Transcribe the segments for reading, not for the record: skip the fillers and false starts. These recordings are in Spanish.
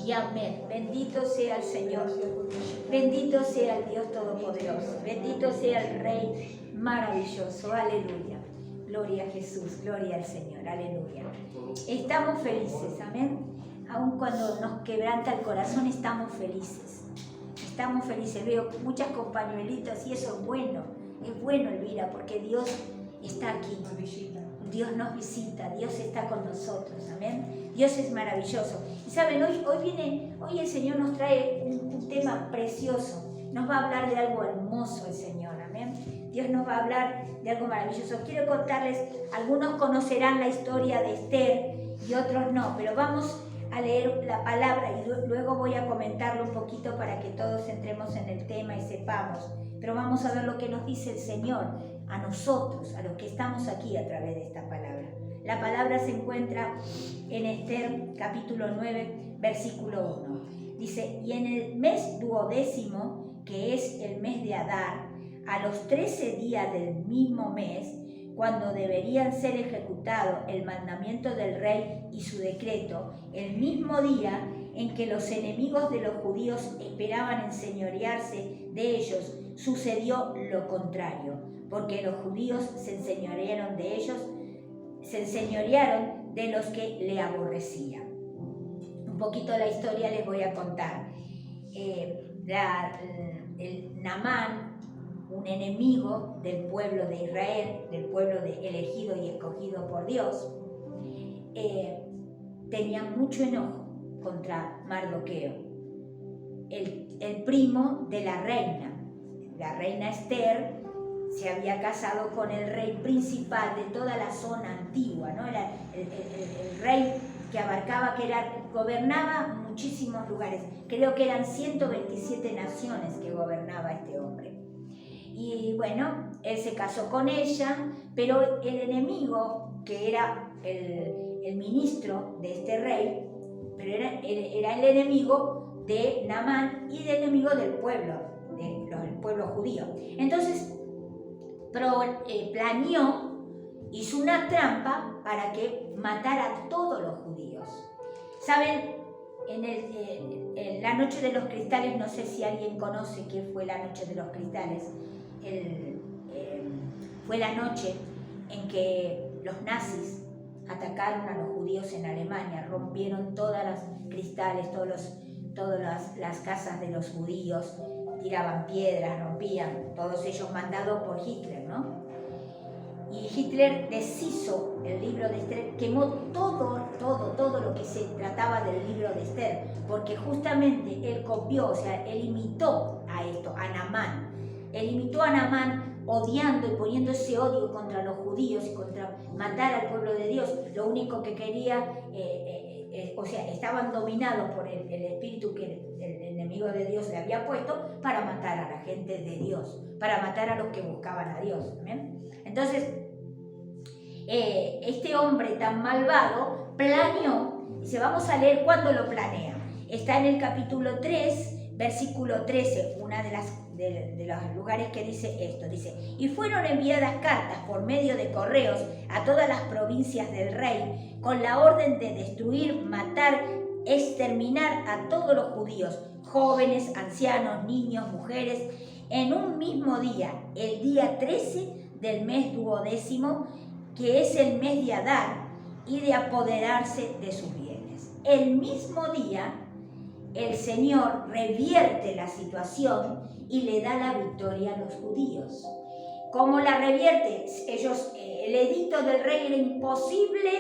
y amén. Bendito sea el Señor. Bendito sea el Dios Todopoderoso. Bendito sea el Rey maravilloso. Aleluya. Gloria a Jesús. Gloria al Señor. Aleluya. Estamos felices. Amén. Aun cuando nos quebranta el corazón, estamos felices. Estamos felices. Veo muchas compañuelitas y eso es bueno. Es bueno, Elvira, porque Dios está aquí. Dios nos visita, Dios está con nosotros, amén. Dios es maravilloso. Y saben, hoy el Señor nos trae un tema precioso. Nos va a hablar de algo hermoso el Señor, amén. Dios nos va a hablar de algo maravilloso. Quiero contarles, algunos conocerán la historia de Esther y otros no, pero vamos a leer la palabra y luego voy a comentarlo un poquito para que todos entremos en el tema y sepamos. Pero vamos a ver lo que nos dice el Señor a nosotros, a los que estamos aquí a través de esta palabra. La palabra se encuentra en Esther capítulo 9, versículo 1. Dice, y en el mes 12º, que es el mes de Adar, a los 13 días del mismo mes, cuando deberían ser ejecutados el mandamiento del rey y su decreto, el mismo día en que los enemigos de los judíos esperaban enseñorearse de ellos, sucedió lo contrario, porque los judíos se enseñorearon de ellos, se enseñorearon de los que le aborrecían. Un poquito la historia les voy a contar. El Naamán, un enemigo del pueblo de Israel, del pueblo elegido y escogido por Dios, tenía mucho enojo contra Mardoqueo, el primo de la reina. La reina Esther se había casado con el rey principal de toda la zona antigua, ¿no? Era el rey que abarcaba, gobernaba muchísimos lugares. Creo que eran 127 naciones que gobernaba este hombre. Y bueno, él se casó con ella, pero el enemigo, que era el ministro de este rey, pero era el enemigo de Naamán y el enemigo del pueblo judío. Entonces planeó, hizo una trampa para que matara a todos los judíos. ¿Saben? En la noche de los cristales, no sé si alguien conoce qué fue la noche de los cristales. Fue la noche en que los nazis atacaron a los judíos en Alemania, rompieron todas las cristales, todas las casas de los judíos, tiraban piedras, rompían, todos ellos mandados por Hitler, ¿no? Y Hitler deshizo el libro de Esther, quemó todo lo que se trataba del libro de Esther, porque justamente él copió, o sea, él imitó a esto, a Naamán. Él imitó a Naamán odiando y poniendo ese odio contra los judíos y contra matar al pueblo de Dios. Lo único que quería, o sea, estaban dominados por el espíritu que el enemigo de Dios le había puesto para matar a la gente de Dios, para matar a los que buscaban a Dios. ¿Amén? Entonces, este hombre tan malvado planeó, dice, vamos a leer cuándo lo planea. Está en el capítulo 3, versículo 13, una de los lugares que dice esto. Dice, y fueron enviadas cartas por medio de correos a todas las provincias del rey con la orden de destruir, matar, exterminar a todos los judíos, jóvenes, ancianos, niños, mujeres, en un mismo día, el día 13 del mes 12º, que es el mes de Adar, y de apoderarse de sus bienes. El mismo día, el Señor revierte la situación y le da la victoria a los judíos. ¿Cómo la revierte? El edicto del rey era imposible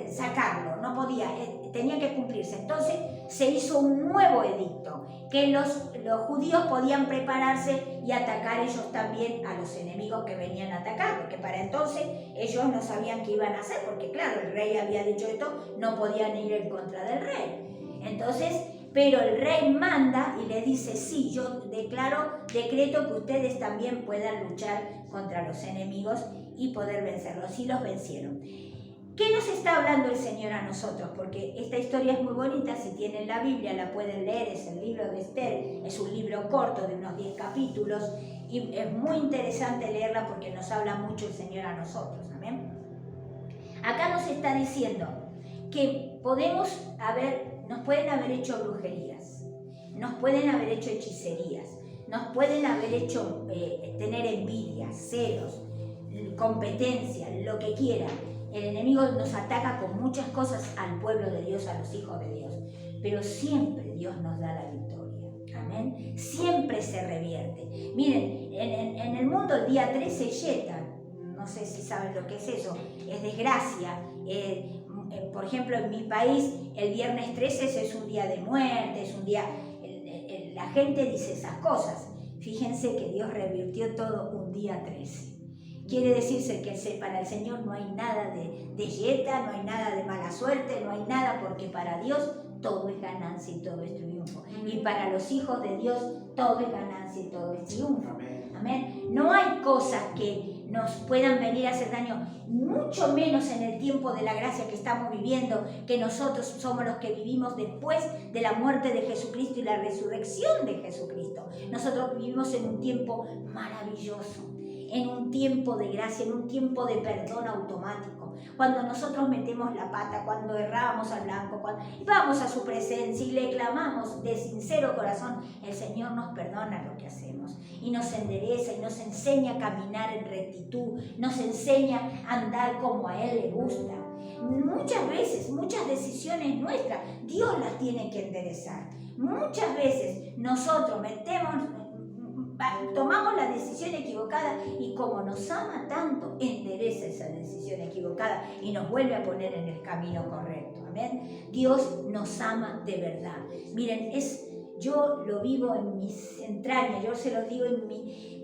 sacarlo, no podía, tenía que cumplirse. Entonces se hizo un nuevo edicto, que los judíos podían prepararse y atacar ellos también a los enemigos que venían a atacar, porque para entonces ellos no sabían qué iban a hacer, porque claro, el rey había dicho esto, no podían ir en contra del rey. Entonces, pero el rey manda y le dice, sí, yo decreto que ustedes también puedan luchar contra los enemigos y poder vencerlos. Y los vencieron. ¿Qué nos está hablando el Señor a nosotros? Porque esta historia es muy bonita, si tienen la Biblia la pueden leer, es el libro de Esther, es un libro corto de unos 10 capítulos y es muy interesante leerla porque nos habla mucho el Señor a nosotros, ¿amén? Acá nos está diciendo que podemos nos pueden haber hecho brujerías, nos pueden haber hecho hechicerías, nos pueden haber hecho tener envidia, celos, competencia, lo que quieran. El enemigo nos ataca con muchas cosas al pueblo de Dios, a los hijos de Dios, pero siempre Dios nos da la victoria. Amén. Siempre se revierte. Miren, en el mundo el día 13 es Yeta. No sé si saben lo que es eso. Es desgracia. Por ejemplo, en mi país, el viernes 13 es un día de muerte, es un día... La gente dice esas cosas. Fíjense que Dios revirtió todo un día 13. Quiere decirse que para el Señor no hay nada de yeta, no hay nada de mala suerte, no hay nada, porque para Dios todo es ganancia y todo es triunfo. Y para los hijos de Dios todo es ganancia y todo es triunfo. Amén. No hay cosas que nos puedan venir a hacer daño, mucho menos en el tiempo de la gracia que estamos viviendo, que nosotros somos los que vivimos después de la muerte de Jesucristo y la resurrección de Jesucristo. Nosotros vivimos en un tiempo maravilloso, en un tiempo de gracia, en un tiempo de perdón automático. Cuando nosotros metemos la pata, cuando erramos al blanco, cuando vamos a su presencia y le clamamos de sincero corazón, el Señor nos perdona lo que hacemos y nos endereza y nos enseña a caminar en rectitud, nos enseña a andar como a Él le gusta. Muchas veces, muchas decisiones nuestras, Dios las tiene que enderezar. Muchas veces nosotros tomamos la decisión equivocada y como nos ama tanto, endereza esa decisión equivocada y nos vuelve a poner en el camino correcto. Amén. Dios nos ama de verdad. Miren, yo lo vivo en mis entrañas, yo se lo digo en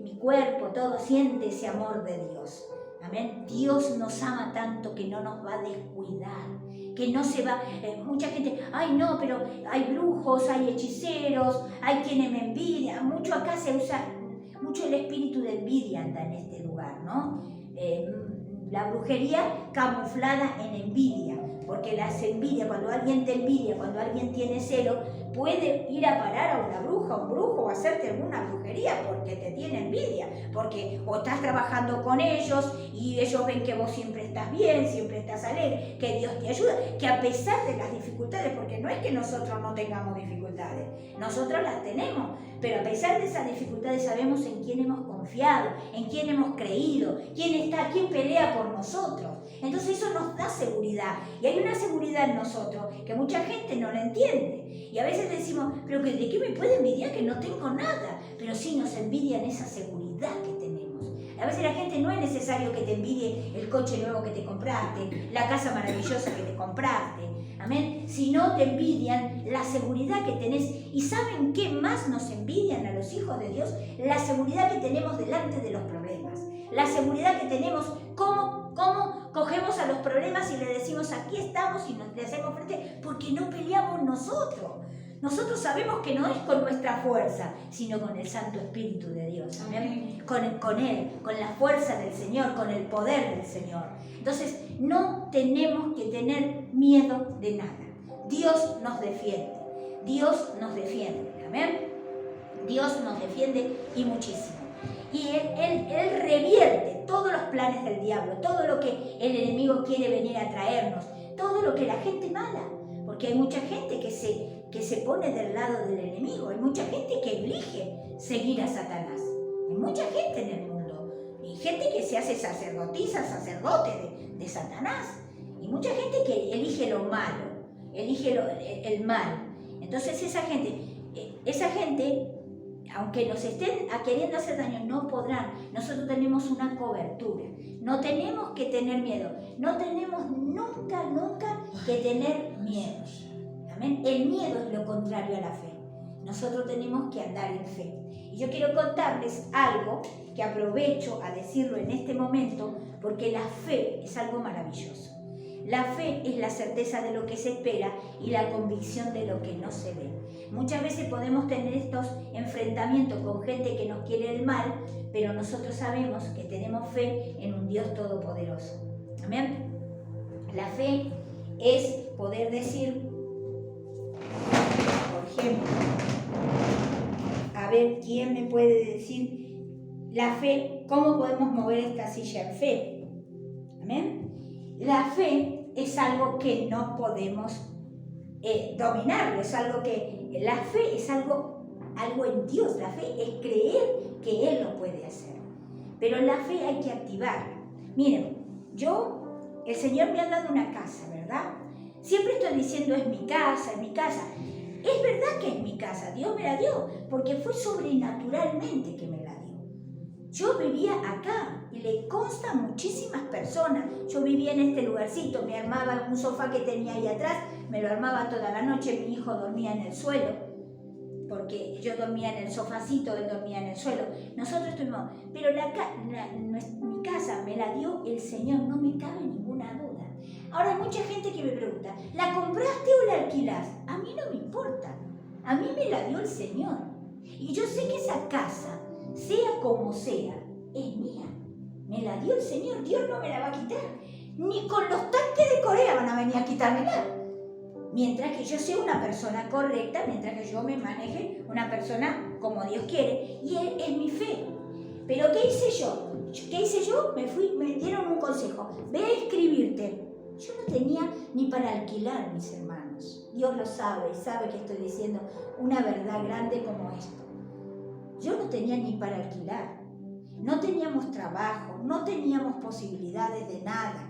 mi cuerpo, todo siente ese amor de Dios. Amén. Dios nos ama tanto que no nos va a descuidar, que no se va. Mucha gente, ay no, pero hay brujos, hay hechiceros, hay quienes me envidian. Mucho acá se usa, mucho el espíritu de envidia anda en este lugar, ¿no? La brujería camuflada en envidia, porque las envidias, cuando alguien te envidia, cuando alguien tiene celo, puede ir a parar a una bruja, a un brujo, o hacerte alguna brujería porque te tiene envidia, porque o estás trabajando con ellos y ellos ven que vos siempre estás bien, siempre estás alegre, que Dios te ayuda, que a pesar de las dificultades, porque no es que nosotros no tengamos dificultades, nosotros las tenemos, pero a pesar de esas dificultades sabemos en quién hemos confiado, en quién hemos creído, quién pelea por nosotros. Entonces eso nos da seguridad, y hay una seguridad en nosotros que mucha gente no la entiende, y a veces decimos, pero ¿de qué me puede envidiar que no tengo nada? Pero sí nos envidian esa seguridad que tenemos. A veces la gente no es necesario que te envidie el coche nuevo que te compraste, la casa maravillosa que te compraste, amén, sino te envidian la seguridad que tenés. ¿Y saben qué más nos envidian a los hijos de Dios? La seguridad que tenemos delante de los problemas, la seguridad que tenemos, cómo cogemos a los problemas y le decimos aquí estamos y le hacemos frente, porque no peleamos nosotros. Nosotros sabemos que no es con nuestra fuerza, sino con el Santo Espíritu de Dios. ¿Amén? Con Él, con la fuerza del Señor, con el poder del Señor. Entonces, no tenemos que tener miedo de nada. Dios nos defiende. Dios nos defiende. ¿Amén? Dios nos defiende y muchísimo. Y él revierte todos los planes del diablo, todo lo que el enemigo quiere venir a traernos, todo lo que la gente mala, porque hay mucha gente que se pone del lado del enemigo, hay mucha gente que elige seguir a Satanás, hay mucha gente en el mundo, y gente que se hace sacerdotisa, sacerdote de Satanás, y mucha gente que elige lo malo, elige el mal. Entonces esa gente, aunque nos estén queriendo hacer daño, no podrán. Nosotros tenemos una cobertura. No tenemos que tener miedo. No tenemos nunca que tener miedo. ¿Amén? El miedo es lo contrario a la fe. Nosotros tenemos que andar en fe. Y yo quiero contarles algo que aprovecho a decirlo en este momento, porque la fe es algo maravilloso. La fe es la certeza de lo que se espera y la convicción de lo que no se ve. Muchas veces podemos tener estos enfrentamientos con gente que nos quiere el mal, pero nosotros sabemos que tenemos fe en un Dios todopoderoso. Amén. La fe es poder decir, por ejemplo, a ver, ¿quién me puede decir la fe? ¿Cómo podemos mover esta silla en fe? Amén. La fe es algo que no podemos dominarlo. Es algo que, la fe es algo en Dios. La fe es creer que Él lo puede hacer. Pero la fe hay que activarla. Miren, el Señor me ha dado una casa, ¿verdad? Siempre estoy diciendo es mi casa, es mi casa. Es verdad que es mi casa, Dios me la dio, porque fue sobrenaturalmente que me la dio. Yo vivía acá y le consta a muchísimas personas. Yo vivía en este lugarcito, me armaba un sofá que tenía ahí atrás, me lo armaba toda la noche, mi hijo dormía en el suelo, porque yo dormía en el sofacito, él dormía en el suelo. Nosotros estuvimos, pero mi casa me la dio el Señor, no me cabe ninguna duda. Ahora hay mucha gente que me pregunta, ¿la compraste o la alquilás? A mí no me importa, a mí me la dio el Señor. Y yo sé que esa casa, sea como sea, es mía. Me la dio el Señor, Dios no me la va a quitar. Ni con los tanques de Corea van a venir a quitármela. Mientras que yo sea una persona correcta, mientras que yo me maneje una persona como Dios quiere. Y es mi fe. Pero ¿qué hice yo? Me dieron un consejo. Ve a inscribirte. Yo no tenía ni para alquilar, mis hermanos. Dios lo sabe que estoy diciendo una verdad grande como esto. Yo no tenía ni para alquilar. No teníamos trabajo, no teníamos posibilidades de nada.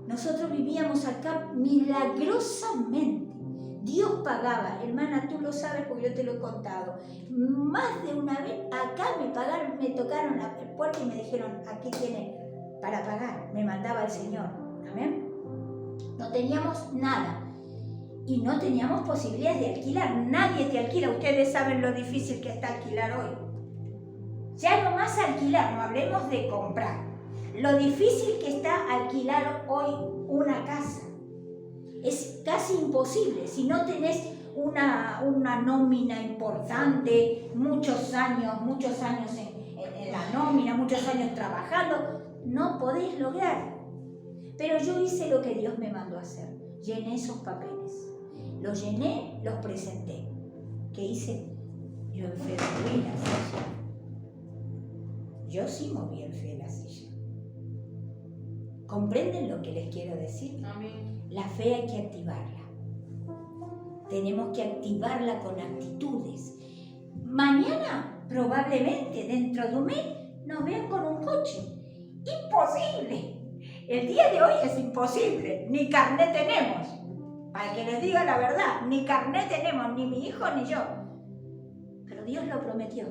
Nosotros vivíamos acá milagrosamente. Dios pagaba, hermana, tú lo sabes porque yo te lo he contado. Más de una vez acá me tocaron la puerta y me dijeron, aquí tiene para pagar. Me mandaba el Señor. Amén. No teníamos nada. Y no teníamos posibilidades de alquilar. Nadie te alquila. Ustedes saben lo difícil que está alquilar hoy. Ya no más alquilar, no hablemos de comprar. Lo difícil que está alquilar hoy una casa. Es casi imposible. Si no tenés una nómina importante, muchos años en la nómina, muchos años trabajando, no podés lograr. Pero yo hice lo que Dios me mandó a hacer. Llené esos papeles. Los llené, los presenté. ¿Qué hice? Yo en fe moví la silla. Yo sí moví en fe la silla. ¿Comprenden lo que les quiero decir? Amén. La fe hay que activarla. Tenemos que activarla con actitudes. Mañana, probablemente, dentro de un mes, nos vean con un coche. ¡Imposible! El día de hoy es imposible. Ni carnet tenemos. Para que les diga la verdad, ni carnet tenemos, ni mi hijo ni yo. Pero Dios lo prometió.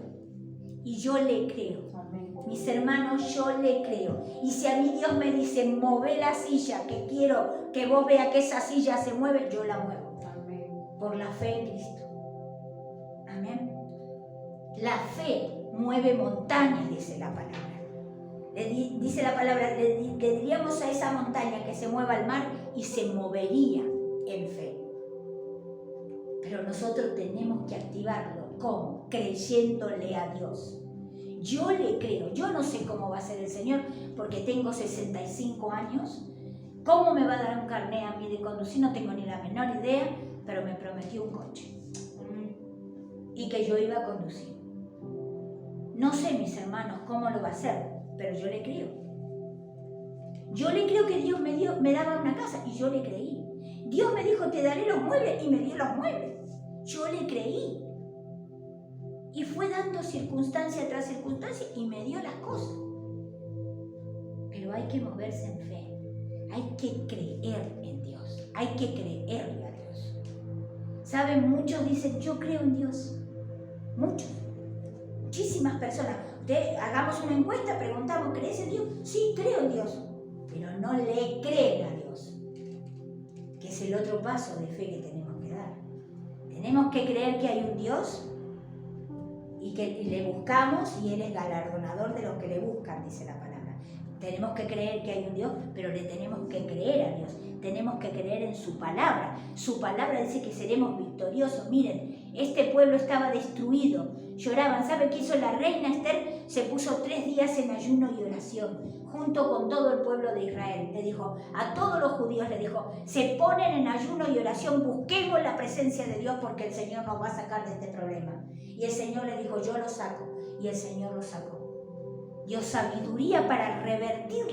Y yo le creo. Amén. Mis hermanos, yo le creo. Y si a mí Dios me dice, move la silla, que quiero que vos veas que esa silla se mueve, yo la muevo. Amén. Por la fe en Cristo. Amén. La fe mueve montañas, dice la palabra. Dice la palabra, le diríamos a esa montaña que se mueva al mar y se movería en fe. Pero nosotros tenemos que activarlo. ¿Cómo? Creyéndole a Dios. Yo le creo. Yo no sé cómo va a ser el Señor porque tengo 65 años. ¿Cómo me va a dar un carné a mí de conducir? No tengo ni la menor idea, pero me prometió un coche. Y que yo iba a conducir. No sé, mis hermanos, cómo lo va a hacer, pero yo le creo. Yo le creo que Dios me daba una casa y yo le creí. Dios me dijo, te daré los muebles y me dio los muebles. Yo le creí. Y fue dando circunstancia tras circunstancia y me dio las cosas. Pero hay que moverse en fe. Hay que creer en Dios. Hay que creerle a Dios. ¿Saben? Muchos dicen, yo creo en Dios. Muchos. Muchísimas personas. Hagamos una encuesta, preguntamos, ¿crees en Dios? Sí, creo en Dios. Pero no le creen a Dios. Que es el otro paso de fe que tenemos que dar. Tenemos que creer que hay un Dios y que le buscamos y Él es galardonador de los que le buscan, dice la palabra. Tenemos que creer que hay un Dios, pero le tenemos que creer a Dios. Tenemos que creer en su palabra. Su palabra dice que seremos victoriosos. Miren, este pueblo estaba destruido. Lloraban. ¿Sabe qué hizo la reina Esther? Se puso 3 días en ayuno y oración, junto con todo el pueblo de Israel. Le dijo, a todos los judíos le dijo, se ponen en ayuno y oración, busquemos la presencia de Dios porque el Señor nos va a sacar de este problema. Y el Señor le dijo, yo lo saco. Y el Señor lo sacó. Dio sabiduría para revertir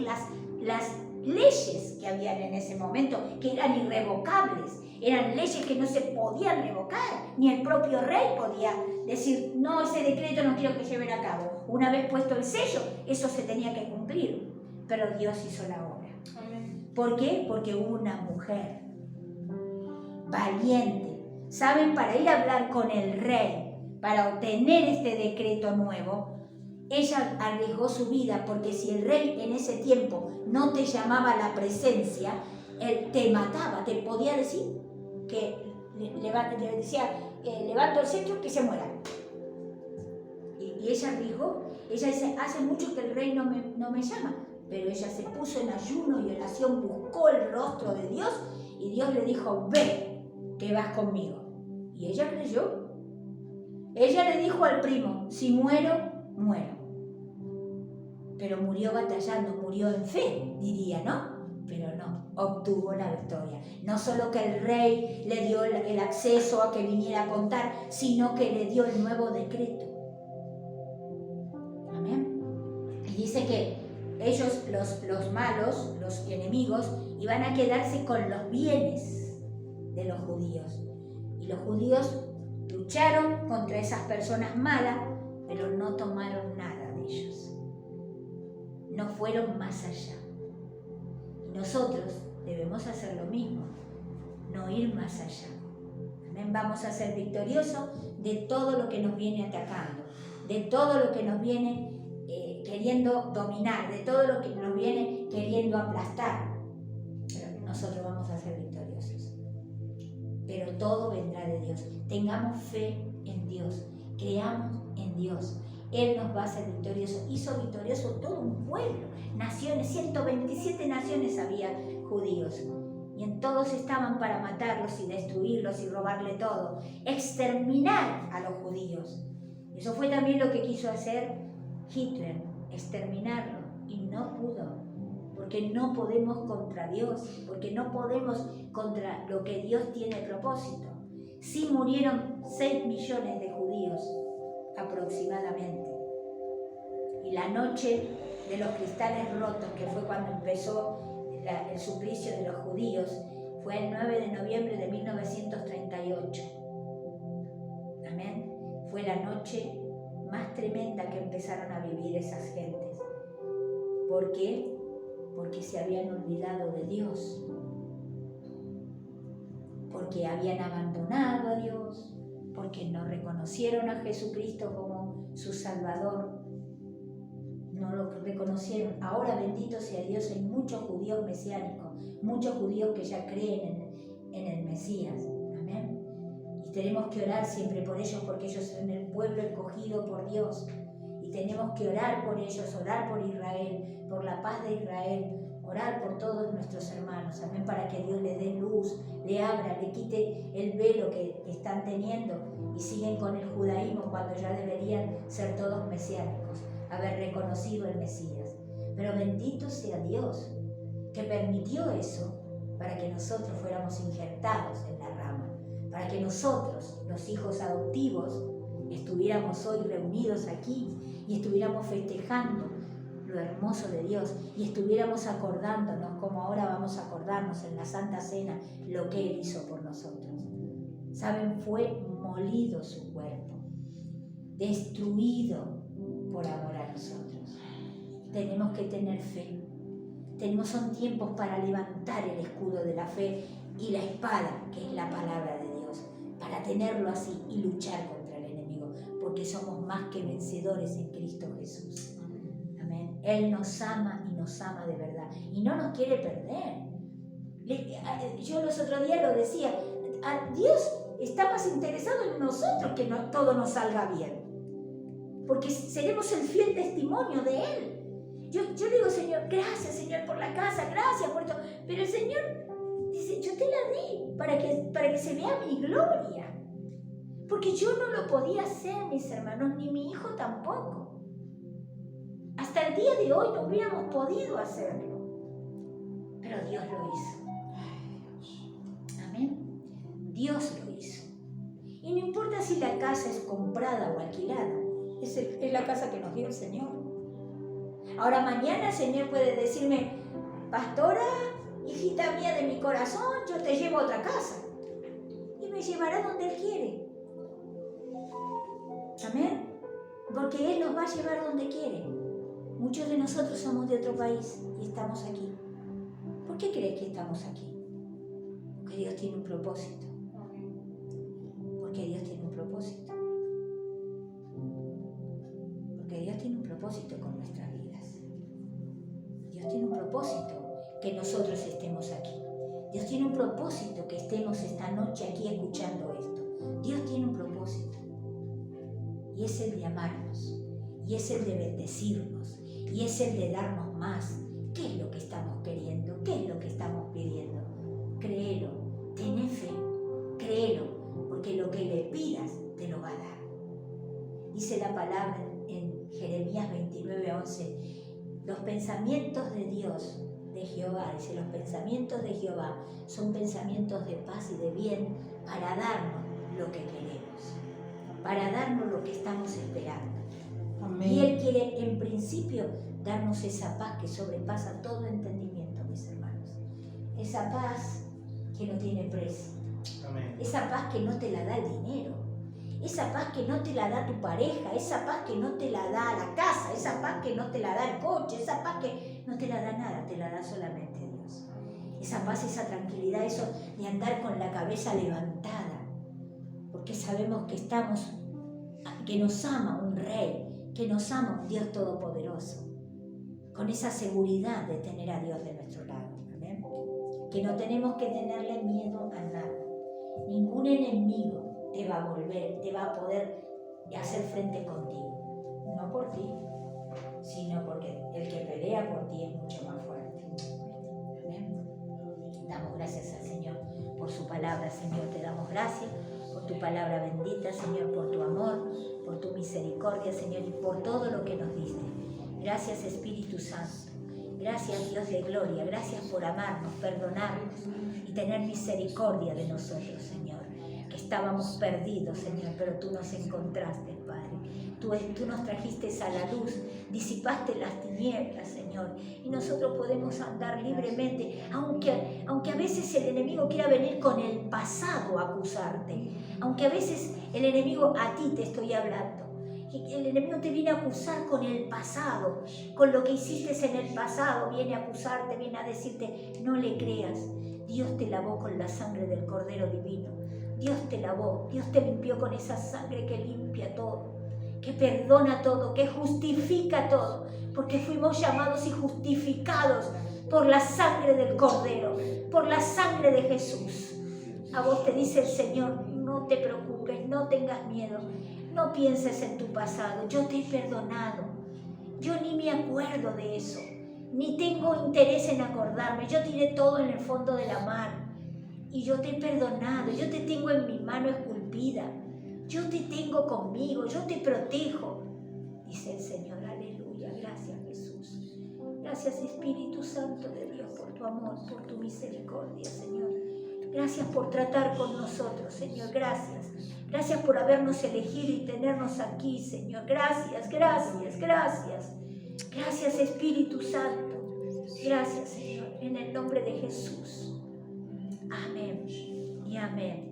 leyes que habían en ese momento, que eran irrevocables. Eran leyes que no se podían revocar, ni el propio rey podía decir, no, ese decreto no quiero que lleven a cabo. Una vez puesto el sello, eso se tenía que cumplir. Pero Dios hizo la obra. Amén. ¿Por qué? Porque hubo una mujer valiente. ¿Saben? Para ir a hablar con el rey, para obtener este decreto nuevo, ella arriesgó su vida, porque si el rey en ese tiempo no te llamaba a la presencia, él te mataba, te podía decir que le decía, levanto el cetro, que se muera. Y ella arriesgó. Ella dice, hace mucho que el rey no me llama, pero ella se puso en ayuno y oración, buscó el rostro de Dios, y Dios le dijo, ve, que vas conmigo. Y ella creyó. Ella le dijo al primo, si muero, muero. Pero murió batallando, murió en fe, diría, ¿no? Pero no, obtuvo la victoria. No solo que el rey le dio el acceso a que viniera a contar, sino que le dio el nuevo decreto. Amén. Y dice que ellos, los malos, los enemigos, iban a quedarse con los bienes de los judíos. Y los judíos lucharon contra esas personas malas, pero no tomaron nada de ellos. No fueron más allá. Y nosotros debemos hacer lo mismo, no ir más allá. Amén. Vamos a ser victoriosos de todo lo que nos viene atacando, de todo lo que nos viene queriendo dominar, de todo lo que nos viene queriendo aplastar. Pero nosotros vamos a ser victoriosos. Pero todo vendrá de Dios. Tengamos fe en Dios, creamos en Dios. Él nos va a hacer victoriosos. Hizo victorioso todo un pueblo, naciones, 127 naciones había judíos. Y en todos estaban para matarlos y destruirlos y robarle todo. Exterminar a los judíos. Eso fue también lo que quiso hacer Hitler, exterminarlo. Y no pudo. Porque no podemos contra Dios, porque no podemos contra lo que Dios tiene propósito. Sí murieron 6 millones de judíos aproximadamente. Y la noche de los cristales rotos, que fue cuando empezó el suplicio de los judíos, fue el 9 de noviembre de 1938. Amén. Fue la noche más tremenda que empezaron a vivir esas gentes. ¿Por qué? Porque se habían olvidado de Dios, porque habían abandonado a Dios, porque no reconocieron a Jesucristo como su Salvador, no lo reconocieron. Ahora, bendito sea Dios, hay muchos judíos mesiánicos, muchos judíos que ya creen en el Mesías. Amén. Y tenemos que orar siempre por ellos, porque ellos son el pueblo escogido por Dios. Y tenemos que orar por ellos, orar por Israel, por la paz de Israel, orar por todos nuestros hermanos, amén, para que Dios les dé luz, le abra, le quite el velo que están teniendo y siguen con el judaísmo cuando ya deberían ser todos mesiánicos, haber reconocido el Mesías. Pero bendito sea Dios que permitió eso para que nosotros fuéramos injertados en la rama, para que nosotros, los hijos adoptivos, estuviéramos hoy reunidos aquí y estuviéramos festejando lo hermoso de Dios y estuviéramos acordándonos, como ahora vamos a acordarnos en la Santa Cena, lo que Él hizo por nosotros. ¿Saben? Fue molido su cuerpo, destruido por amor a nosotros. Tenemos que tener fe. Son tiempos para levantar el escudo de la fe y la espada, que es la palabra de Dios, para tenerlo así y luchar contra el enemigo, porque somos más que vencedores en Cristo Jesús. Amén. Él nos ama y nos ama de verdad y no nos quiere perder. Yo los otros días lo decía, Dios está más interesado en nosotros que todo nos salga bien, porque seremos el fiel testimonio de Él. Yo le digo, Señor, gracias, Señor, por la casa, gracias por esto, pero el Señor dice, yo te la di para que se vea mi gloria, porque yo no lo podía hacer, mis hermanos, ni mi hijo tampoco. Hasta el día de hoy no hubiéramos podido hacerlo, pero Dios lo hizo. Amén. Dios lo hizo. Y no importa si la casa es comprada o alquilada, es la casa que nos dio el Señor. Ahora mañana el Señor puede decirme, pastora, hijita mía de mi corazón, yo te llevo a otra casa. Y me llevará donde Él quiere. Amén. Porque Él nos va a llevar donde quiere. Muchos de nosotros somos de otro país y estamos aquí. ¿Por qué crees que estamos aquí? Porque Dios tiene un propósito. Porque Dios tiene un propósito. Porque Dios tiene un propósito con nuestras vidas. Dios tiene un propósito que nosotros estemos aquí. Dios tiene un propósito que estemos esta noche aquí escuchando esto. Dios tiene un propósito. Y es el de amarnos. Y es el de bendecirnos. Y es el de darnos más. ¿Qué es lo que estamos queriendo? ¿Qué es lo que estamos pidiendo? Créelo. Ten fe. Créelo. Porque lo que le pidas te lo va a dar. Dice la palabra en Jeremías 29:11. Los pensamientos de Dios, de Jehová, dice, los pensamientos de Jehová son pensamientos de paz y de bien para darnos lo que queremos, para darnos lo que estamos esperando. Amén. Y Él quiere, en principio, darnos esa paz que sobrepasa todo entendimiento, mis hermanos. Esa paz que no tiene precio. Amén. Esa paz que no te la da el dinero. Esa paz que no te la da tu pareja, esa paz que no te la da la casa, esa paz que no te la da el coche, esa paz que no te la da nada, te la da solamente Dios. Esa paz, esa tranquilidad, eso de andar con la cabeza levantada, porque sabemos que que nos ama un Rey, que nos ama un Dios todopoderoso, con esa seguridad de tener a Dios de nuestro lado. ¿Amén? Que no tenemos que tenerle miedo a nada. Ningún enemigo te va a poder hacer frente contigo. No por ti, sino porque el que pelea por ti es mucho más fuerte. ¿Amén? Damos gracias al Señor por su palabra, Señor. Te damos gracias por tu palabra bendita, Señor, por tu amor, por tu misericordia, Señor, y por todo lo que nos diste. Gracias, Espíritu Santo. Gracias, Dios de gloria. Gracias por amarnos, perdonarnos y tener misericordia de nosotros, Señor. Estábamos perdidos, Señor, pero tú nos encontraste, Padre. Tú nos trajiste a la luz, disipaste las tinieblas, Señor, y nosotros podemos andar libremente, aunque a veces el enemigo quiera venir con el pasado a acusarte, aunque a veces el enemigo, a ti te estoy hablando, el enemigo te viene a acusar con el pasado, con lo que hiciste en el pasado, viene a acusarte, viene a decirte, no le creas, Dios te lavó con la sangre del Cordero Divino. Dios te lavó, Dios te limpió con esa sangre que limpia todo, que perdona todo, que justifica todo, porque fuimos llamados y justificados por la sangre del Cordero, por la sangre de Jesús. A vos te dice el Señor, no te preocupes, no tengas miedo, no pienses en tu pasado, yo te he perdonado, yo ni me acuerdo de eso, ni tengo interés en acordarme, yo tiré todo en el fondo de la mar. Y yo te he perdonado, yo te tengo en mi mano esculpida, yo te tengo conmigo, yo te protejo. Dice el Señor, aleluya, gracias Jesús. Gracias Espíritu Santo de Dios por tu amor, por tu misericordia, Señor. Gracias por tratar con nosotros, Señor, gracias. Gracias por habernos elegido y tenernos aquí, Señor. Gracias, gracias, gracias. Gracias Espíritu Santo. Gracias, Señor, en el nombre de Jesús. Amén y amén.